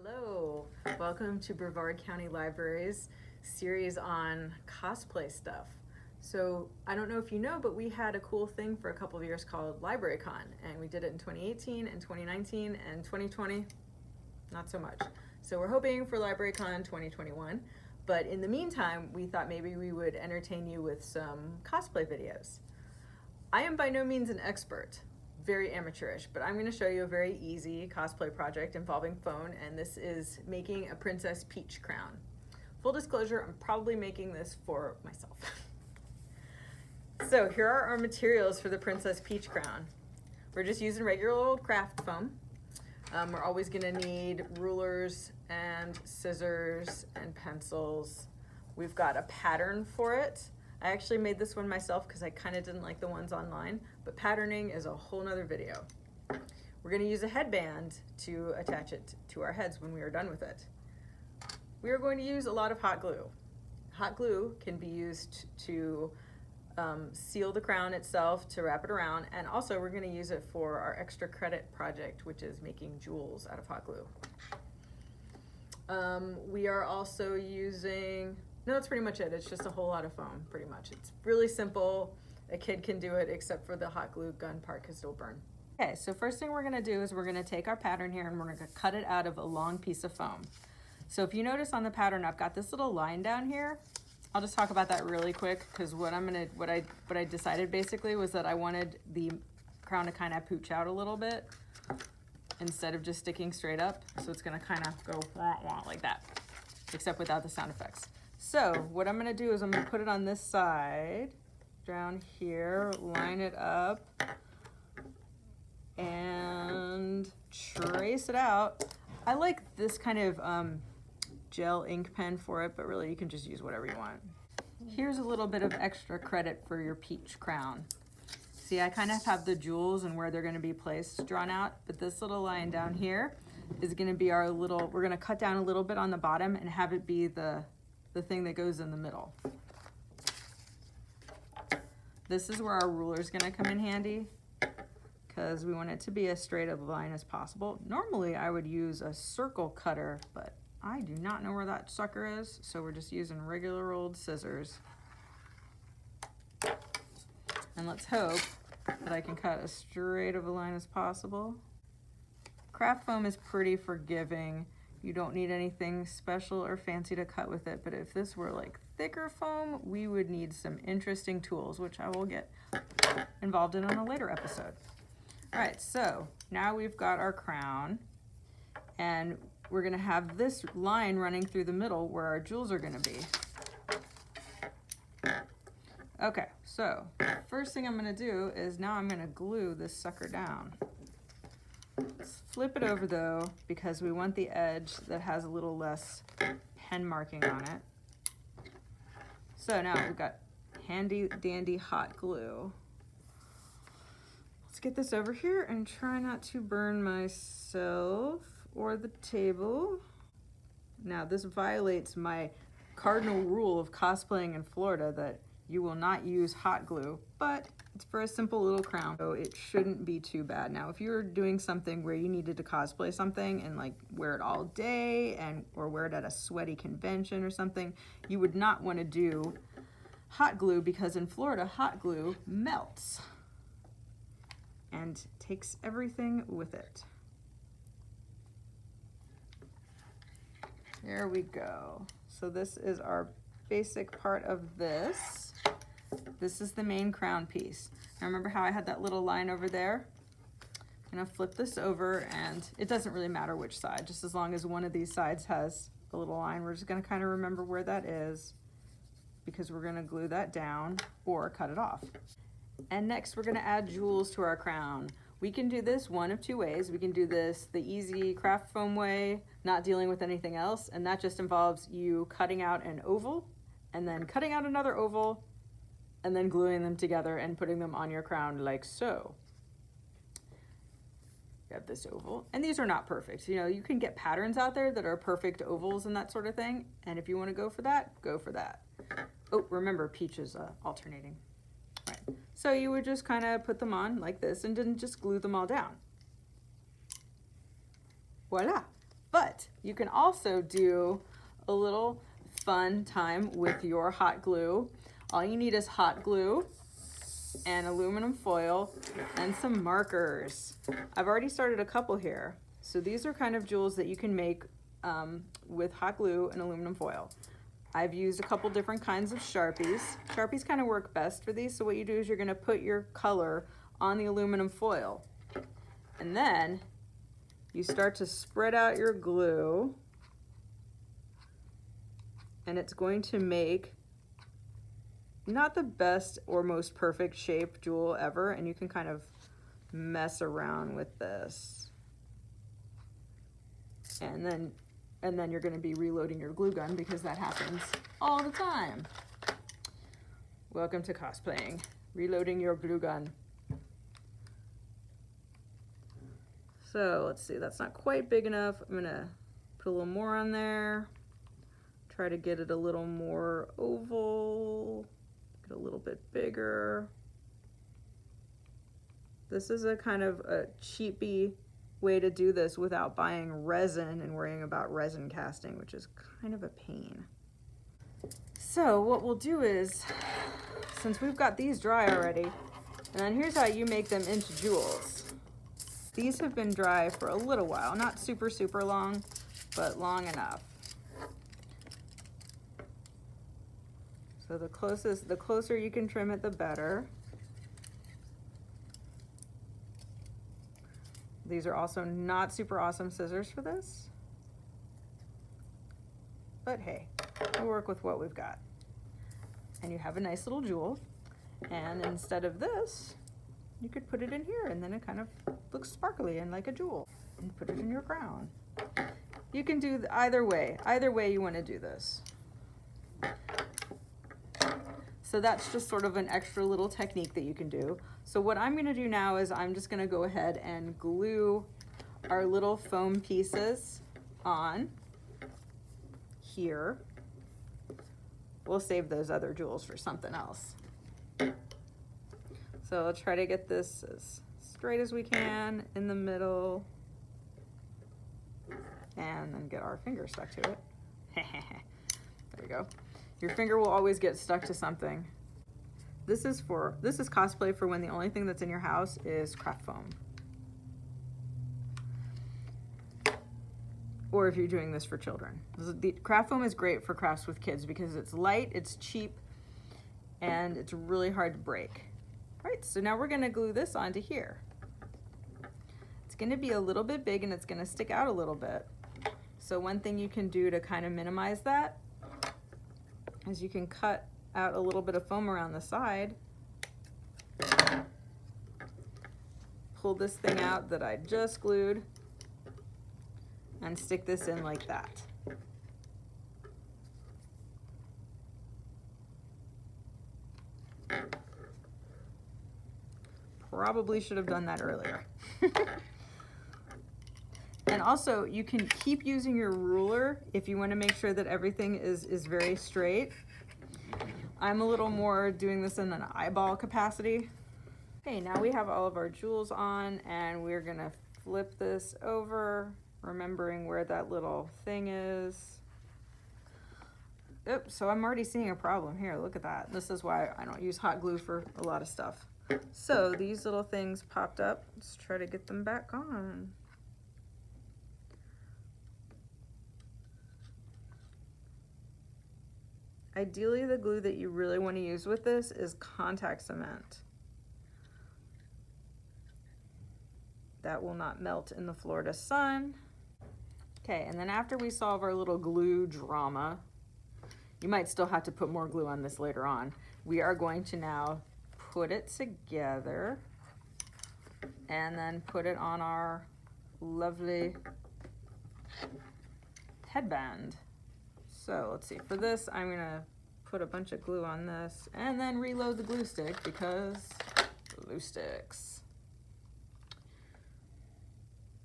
Hello, welcome to Brevard County Library's series on cosplay stuff. So I don't know if you know, but we had a cool thing for a couple of years called Library Con, and we did it in 2018 and 2019 and 2020, not so much. So we're hoping for Library Con 2021, but in the meantime, we thought maybe we would entertain you with some cosplay videos. I am by no means an expert, very amateurish, but I'm going to show you a very easy cosplay project involving phone, and this is making a Princess Peach crown. Full disclosure, I'm probably making this for myself. So here are our materials for the Princess Peach crown. We're just using regular old craft foam. We're always going to need rulers and scissors and pencils. We've got a pattern for it. I actually made this one myself because I kind of didn't like the ones online, but patterning is a whole nother video. We're going to use a headband to attach it to our heads when we are done with it. We are going to use a lot of hot glue. Hot glue can be used to seal the crown itself, to wrap it around, and also we're going to use it for our extra credit project, which is making jewels out of hot glue. We are also using, no, that's pretty much it. It's just a whole lot of foam, pretty much. It's really simple. A kid can do it except for the hot glue gun part because it'll burn. Okay, so first thing we're going to do is we're going to take our pattern here and we're going to cut it out of a long piece of foam. So if you notice on the pattern, I've got this little line down here. I'll just talk about that really quick because what I decided basically was that I wanted the crown to kind of pooch out a little bit instead of just sticking straight up. So it's going to kind of go wah, wah, like that, except without the sound effects. So what I'm going to do is I'm going to put it on this side, down here, line it up, and trace it out. I like this kind of gel ink pen for it, but really you can just use whatever you want. Here's a little bit of extra credit for your peach crown. See, I kind of have the jewels and where they're going to be placed drawn out, but this little line down here is going to be our little, we're going to cut down a little bit on the bottom and have it be the thing that goes in the middle. This is where our ruler is going to come in handy because we want it to be as straight of a line as possible. Normally I would use a circle cutter, but I do not know where that sucker is, so we're just using regular old scissors. And let's hope that I can cut as straight of a line as possible. Craft foam is pretty forgiving. You don't need anything special or fancy to cut with it, but if this were like thicker foam, we would need some interesting tools, which I will get involved in on a later episode. All right, so now we've got our crown, and we're gonna have this line running through the middle where our jewels are gonna be. Okay, so first thing I'm gonna do is now I'm gonna glue this sucker down. Let's flip it over though, because we want the edge that has a little less pen marking on it. So now we've got handy dandy hot glue. Let's get this over here and try not to burn myself or the table. Now this violates my cardinal rule of cosplaying in Florida that you will not use hot glue, but it's for a simple little crown, so it shouldn't be too bad. Now, if you were doing something where you needed to cosplay something and like wear it all day or wear it at a sweaty convention or something, you would not want to do hot glue because in Florida, hot glue melts and takes everything with it. There we go. So this is our basic part of this. This is the main crown piece. Now remember how I had that little line over there? I'm gonna flip this over, and it doesn't really matter which side, just as long as one of these sides has a little line. We're just gonna kind of remember where that is because we're gonna glue that down or cut it off. And next we're gonna add jewels to our crown. We can do this one of two ways. We can do this the easy craft foam way, not dealing with anything else, and that just involves you cutting out an oval and then cutting out another oval and then gluing them together and putting them on your crown like so. You have this oval, and these are not perfect. You know, you can get patterns out there that are perfect ovals and that sort of thing, and if you want to go for that, go for that. Oh, remember, peach is alternating. Right. So you would just kind of put them on like this and didn't just glue them all down. Voila. But you can also do a little fun time with your hot glue. All you need is hot glue and aluminum foil and some markers. I've already started a couple here. So these are kind of jewels that you can make with hot glue and aluminum foil. I've used a couple different kinds of Sharpies. Sharpies kind of work best for these. So what you do is you're gonna put your color on the aluminum foil. And then you start to spread out your glue, and it's going to make not the best or most perfect shape jewel ever, and you can kind of mess around with this. And then you're going to be reloading your glue gun, because that happens all the time. Welcome to cosplaying, reloading your glue gun. So let's see, that's not quite big enough. I'm gonna put a little more on there. Try to get it a little more oval, get a little bit bigger. This is a kind of a cheapy way to do this without buying resin and worrying about resin casting, which is kind of a pain. So what we'll do is, since we've got these dry already, and then here's how you make them into jewels. These have been dry for a little while, not super, super long, but long enough. So the closer you can trim it, the better. These are also not super awesome scissors for this, but hey, we'll work with what we've got. And you have a nice little jewel, and instead of this, you could put it in here, and then it kind of looks sparkly and like a jewel, and put it in your crown. You can do either way you want to do this. So that's just sort of an extra little technique that you can do. So what I'm going to do now is I'm just going to go ahead and glue our little foam pieces on here. We'll save those other jewels for something else. So I'll try to get this as straight as we can in the middle, and then get our finger stuck to it. There you go. Your finger will always get stuck to something. This is cosplay for when the only thing that's in your house is craft foam. Or if you're doing this for children. The craft foam is great for crafts with kids because it's light, it's cheap, and it's really hard to break. All right, so now we're gonna glue this onto here. It's gonna be a little bit big and it's gonna stick out a little bit. So one thing you can do to kind of minimize that is you can cut out a little bit of foam around the side. Pull this thing out that I just glued and stick this in like that. Probably should have done that earlier. And also, you can keep using your ruler if you want to make sure that everything is very straight. I'm a little more doing this in an eyeball capacity. Okay, now we have all of our jewels on, and we're gonna flip this over, remembering where that little thing is. Oops, so I'm already seeing a problem here. Look at that. This is why I don't use hot glue for a lot of stuff. So these little things popped up. Let's try to get them back on. Ideally, the glue that you really want to use with this is contact cement. That will not melt in the Florida sun. Okay, and then after we solve our little glue drama, you might still have to put more glue on this later on. We are going to now put it together and then put it on our lovely headband. So let's see, for this I'm gonna put a bunch of glue on this and then reload the glue stick because glue sticks.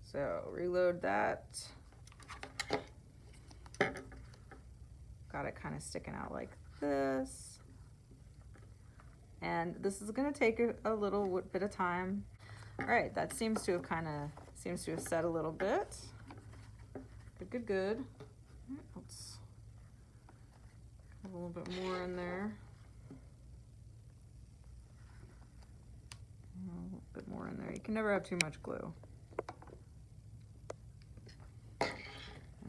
So reload that. Got it kind of sticking out like this. And this is gonna take a little bit of time. All right, that seems to have set a little bit. Good, good, good. Let's have a little bit more in there. A little bit more in there. You can never have too much glue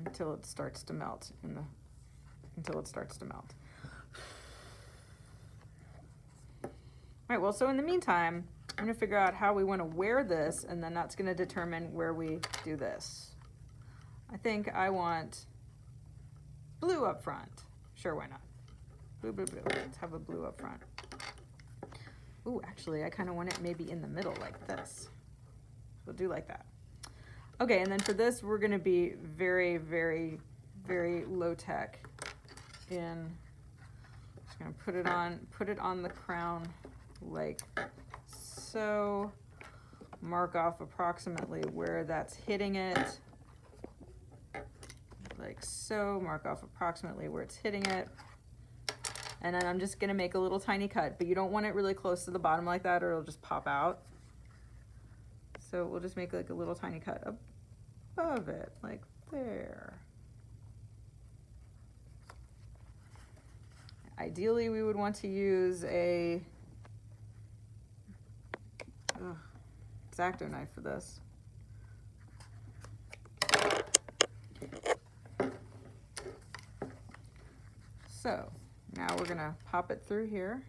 until it starts to melt until it starts to melt. All right, well, so in the meantime, I'm gonna figure out how we wanna wear this, and then that's gonna determine where we do this. I think I want blue up front. Sure, why not? Blue, blue, blue. Let's have a blue up front. Ooh, actually, I kind of want it maybe in the middle like this. We'll do like that. Okay, and then for this, we're gonna be very, very, very low tech in, just gonna put it on the crown like so. Mark off approximately where that's hitting it. Like so, mark off approximately where it's hitting it. And then I'm just gonna make a little tiny cut, but you don't want it really close to the bottom like that or it'll just pop out. So we'll just make like a little tiny cut above it, like there. Ideally, we would want to use a X-Acto knife for this. So now we're gonna pop it through here.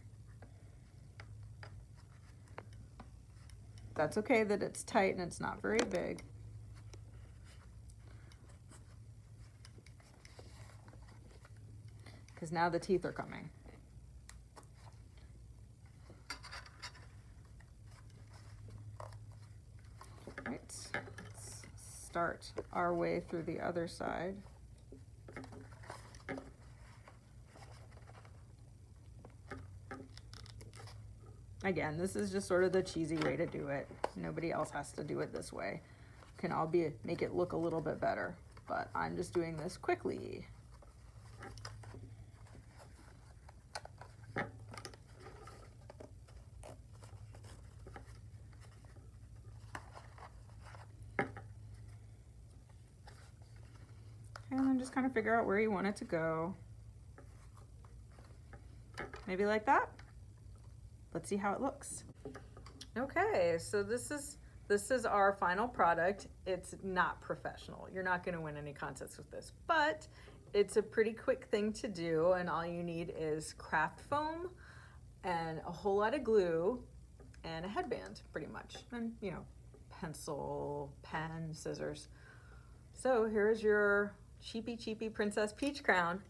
That's okay that it's tight and it's not very big. Because now the teeth are coming. Right, let's start our way through the other side. Again, this is just sort of the cheesy way to do it. Nobody else has to do it this way. Can all make it look a little bit better, but I'm just doing this quickly. And then just kind of figure out where you want it to go. Maybe like that. Let's see how it looks. Okay, so this is our final product. It's not professional. You're not gonna win any contests with this, but it's a pretty quick thing to do, and all you need is craft foam and a whole lot of glue and a headband, pretty much. And, you know, pencil, pen, scissors. So here's your cheapy Princess Peach crown.